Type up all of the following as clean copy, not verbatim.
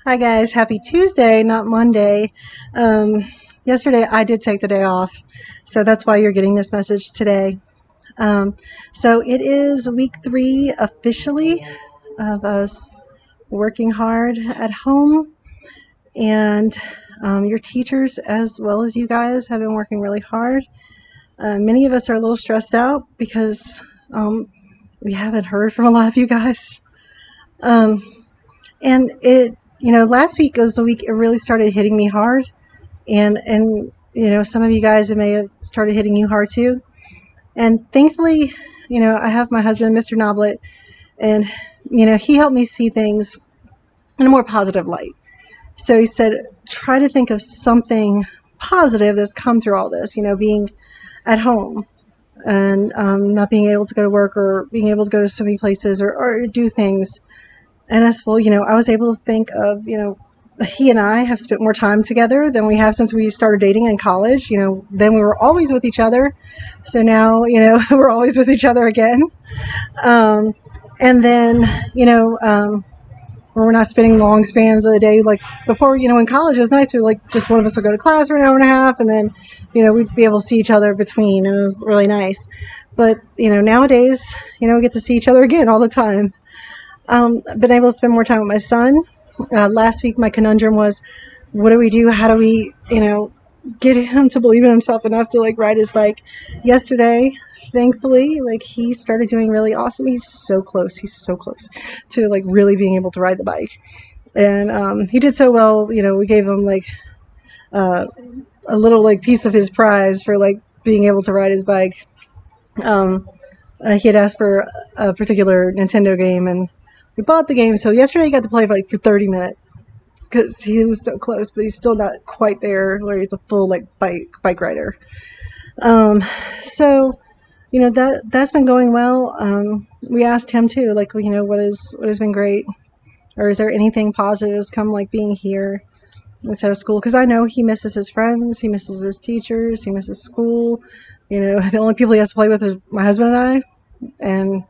Hi guys, happy Tuesday, not Monday. Um, Yesterday I did take the day off, so that's why you're getting this message today. Um, so it is week 3 officially of us working hard at home, and your teachers, as well as you guys, have been working really hard. Many of us are a little stressed out because we haven't heard from a lot of you guys. Um, and last week was the week it really started hitting me hard. And some of you guys, it may have started hitting you hard too. And thankfully, I have my husband, Mr. Noblitt, and he helped me see things in a more positive light. So he said, try to think of something positive that's come through all this, being at home and not being able to go to work or being able to go to so many places or do things. And as well, I was able to think of, he and I have spent more time together than we have since we started dating in college. Then we were always with each other. So now, we're always with each other again. Um, and then, we're not spending long spans of the day. Like before, in college, it was nice. We were like, just one of us would go to class for an hour and a half, and then, we'd be able to see each other between. And it was really nice. But, nowadays, we get to see each other again all the time. I've been able to spend more time with my son. Last week, my conundrum was, what do we do? How do we, get him to believe in himself enough to like ride his bike? Yesterday, thankfully, like he started doing really awesome. He's so close. He's so close to like really being able to ride the bike, and he did so well. We gave him like uh, a little like piece of his prize for like being able to ride his bike. Um, he had asked for a particular Nintendo game, and we bought the game. So yesterday he got to play for 30 minutes because he was so close, but he's still not quite there where he's a full like bike rider. Um, so that's been going well. We asked him too, like what has been great, or is there anything positive that's come like being here instead of school? Because I know he misses his friends, he misses his teachers, he misses school. The only people he has to play with is my husband and I, and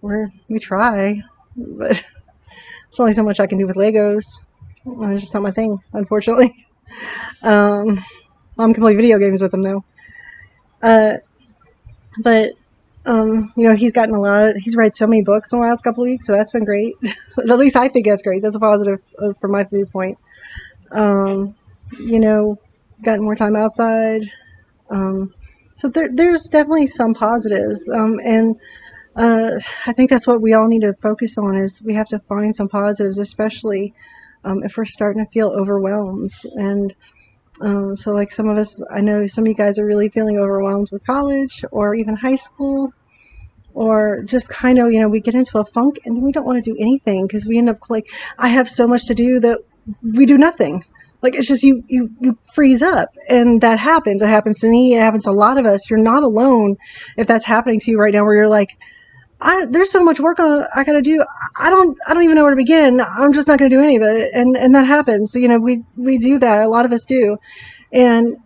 we try, but there's only so much I can do with Legos. It's just not my thing, unfortunately. Mom can play video games with them though. Uh, but he's read so many books in the last couple of weeks, so that's been great. At least I think that's great. That's a positive from my viewpoint. Um, you know, Gotten more time outside. So there's definitely some positives, and I think that's what we all need to focus on. Is we have to find some positives, especially if we're starting to feel overwhelmed. And so, like some of us, I know some of you guys are really feeling overwhelmed with college or even high school, or just kind of, we get into a funk and we don't want to do anything because we end up like, I have so much to do that we do nothing. Like it's just you freeze up, and that happens. It happens to me. It happens to a lot of us. You're not alone if that's happening to you right now. Where you're like, there's so much work I gotta do. I don't even know where to begin. I'm just not gonna do any of it, and that happens. We do that. A lot of us do, and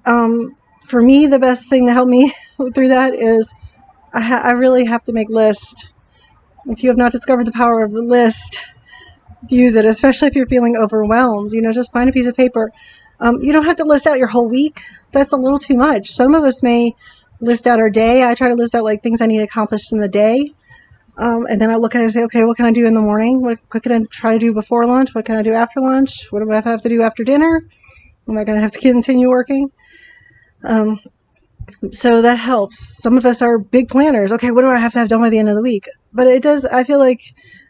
for me, the best thing to help me through that is I really have to make lists. If you have not discovered the power of the list, use it, especially if you're feeling overwhelmed. Just find a piece of paper. You don't have to list out your whole week. That's a little too much. Some of us may list out our day. I try to list out like things I need accomplished in the day. And then I look at it and say, okay, what can I do in the morning? What can I try to do before lunch? What can I do after lunch? What do I have to do after dinner? Am I going to have to continue working? So that helps. Some of us are big planners. Okay, what do I have to have done by the end of the week? But it does, I feel like,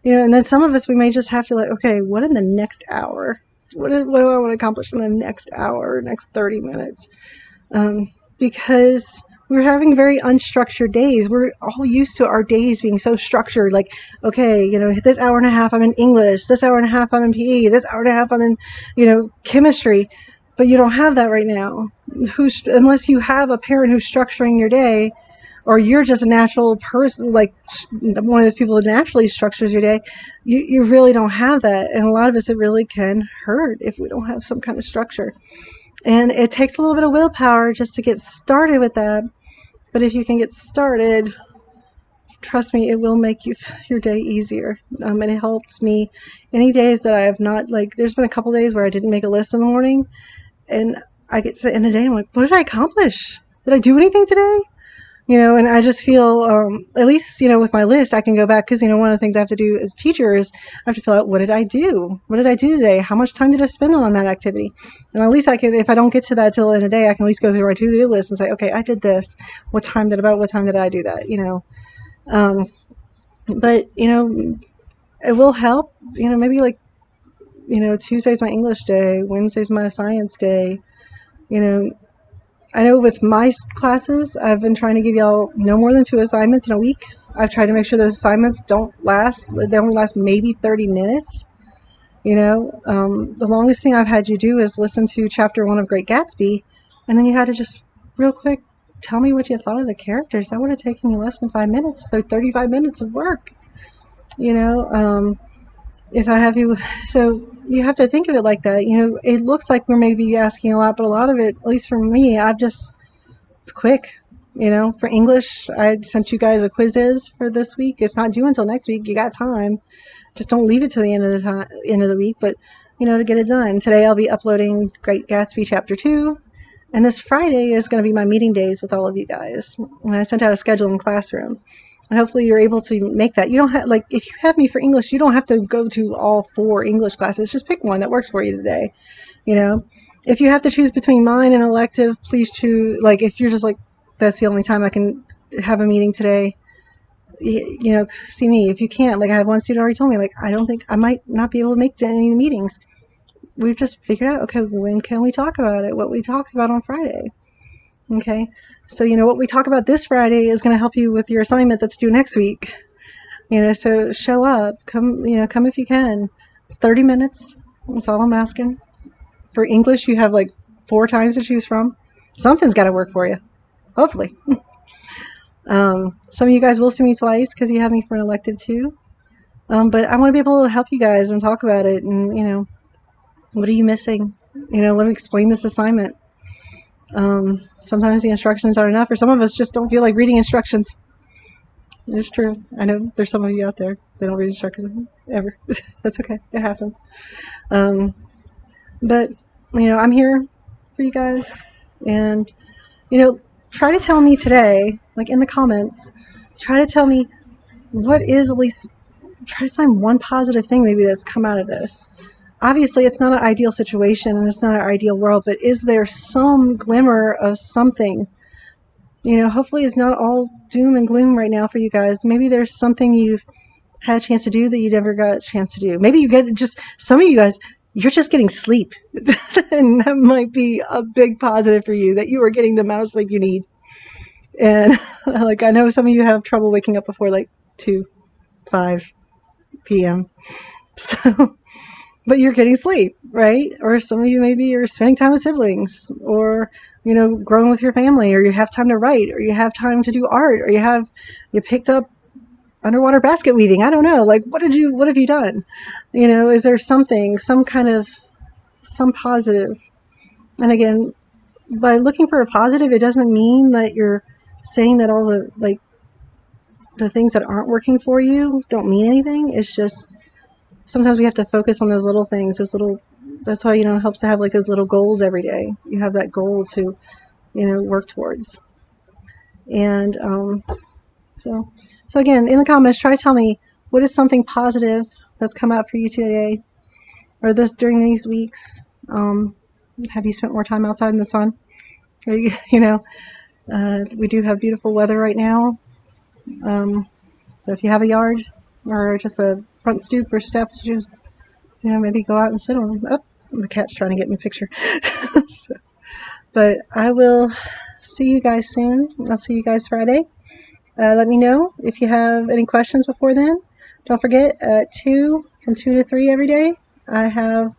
and then some of us, we may just have to like, okay, what in the next hour? What do I want to accomplish in the next hour, next 30 minutes? Because we're having very unstructured days. We're all used to our days being so structured. Like, okay, this hour and a half I'm in English, this hour and a half I'm in PE, this hour and a half I'm in, chemistry. But you don't have that right now. Unless you have a parent who's structuring your day, or you're just a natural person, like one of those people that naturally structures your day, you really don't have that. And a lot of us, it really can hurt if we don't have some kind of structure. And it takes a little bit of willpower just to get started with that. But if you can get started, trust me, it will make your day easier. And it helps me any days that I have not, like, there's been a couple days where I didn't make a list in the morning, and I get to the end of the day, I'm like, what did I accomplish? Did I do anything today? And I just feel, at least, with my list, I can go back because, one of the things I have to do as teacher is I have to fill out, what did I do? What did I do today? How much time did I spend on that activity? And at least I can, if I don't get to that till the end of the day, I can at least go through my to-do list and say, okay, I did this. What time did I do that? But, it will help, maybe like, Tuesday's my English day, Wednesday's my science day. I know with my classes, I've been trying to give y'all no more than 2 assignments in a week. I've tried to make sure those assignments don't last. They only last maybe 30 minutes. The longest thing I've had you do is listen to chapter 1 of Great Gatsby, and then you had to just real quick tell me what you thought of the characters. That would have taken you less than 5 minutes, so 35 minutes of work. If I have you, so you have to think of it like that. It looks like we're maybe asking a lot, but a lot of it, at least for me, it's quick. For English, I sent you guys a quizzes for this week. It's not due until next week. You got time. Just don't leave it to the end of the week, but to get it done. Today I'll be uploading Great Gatsby chapter 2, and this Friday is going to be my meeting days with all of you guys. And I sent out a schedule in Classroom. And hopefully you're able to make that. You don't have, like, if you have me for English, you don't have to go to all 4 English classes. Just pick one that works for you today. If you have to choose between mine and elective, please choose, like, if you're just like, that's the only time I can have a meeting today, see me. If you can't, like, I had one student already told me, like, I don't think, I might not be able to make any of the meetings. We've just figured out, okay, when can we talk about it? What we talked about on Friday. Okay, so what we talk about this Friday is going to help you with your assignment that's due next week. So show up, come if you can. It's 30 minutes. That's all I'm asking. For English, you have like 4 times to choose from. Something's got to work for you, hopefully. Some of you guys will see me twice because you have me for an elective too. But I want to be able to help you guys and talk about it. And what are you missing? Let me explain this assignment. Sometimes the instructions aren't enough, or some of us just don't feel like reading instructions. It's true. I know there's some of you out there that don't read instructions ever. That's okay. It happens. But I'm here for you guys, and try to tell me today, like in the comments, try to tell me what is, at least try to find one positive thing maybe that's come out of this. Obviously, it's not an ideal situation and it's not an ideal world, but is there some glimmer of something? Hopefully it's not all doom and gloom right now for you guys. Maybe there's something you've had a chance to do that you never got a chance to do. Maybe you get some of you guys, you're just getting sleep. And that might be a big positive for you, that you are getting the amount of sleep you need. And like, I know some of you have trouble waking up before like 5 p.m. So... but you're getting sleep, right? Or some of you maybe you're spending time with siblings, or growing with your family, or you have time to write, or you have time to do art, or you picked up underwater basket weaving. I don't know. Like, what have you done? Is there some positive? And again, by looking for a positive, it doesn't mean that you're saying that all the things that aren't working for you don't mean anything. It's just, sometimes we have to focus on those little things, that's why, it helps to have like those little goals every day. You have that goal to, work towards. And so again, in the comments, try to tell me, what is something positive that's come out for you today or during these weeks? Have you spent more time outside in the sun? We do have beautiful weather right now. So if you have a yard or just a front stoop or steps, just maybe go out and sit on them. Oh, the cat's trying to get me a picture. But I will see you guys soon. I'll see you guys Friday. Let me know if you have any questions before then. Don't forget, from 2 to 3 every day, I have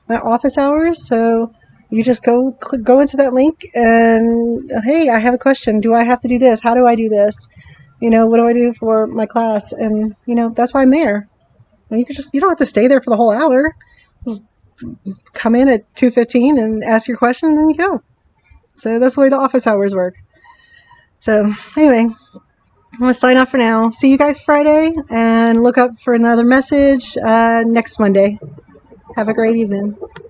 my office hours. So you just go into that link and, hey, I have a question. Do I have to do this? How do I do this? What do I do for my class? And that's why I'm there. And you don't have to stay there for the whole hour. Just come in at 2:15 and ask your question, and then you go. So that's the way the office hours work. So anyway, I'm going to sign off for now. See you guys Friday, and look up for another message next Monday. Have a great evening.